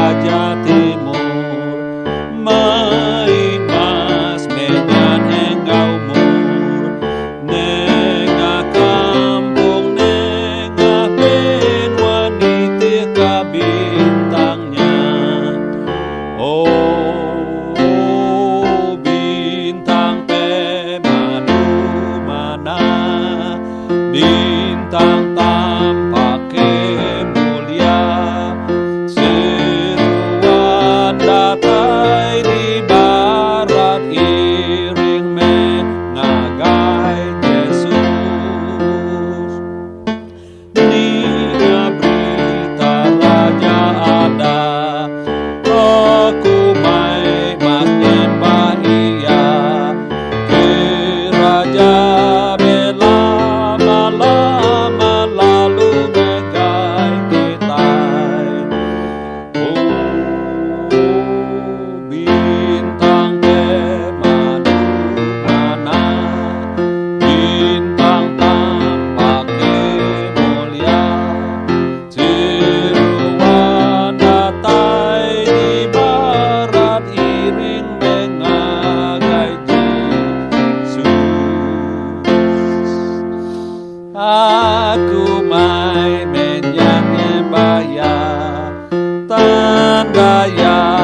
Raja Timur, main mas menyan enggau mur, nengah kampung nengah ben wanita kabintangnya. Oh, bintang pemadu mana, bintang tampaknya mulia, seruan datai di barat iring mengagai Yesus. Nia berita raja ada, aku mai makin bahia, ke raja bela lama lalu megai kitai. Oh, bintang pemadu mana, bintang tampaknya mulia, seruan datai di barat iring mengagai Yesus. Aku mai menyanyi bayar tandaya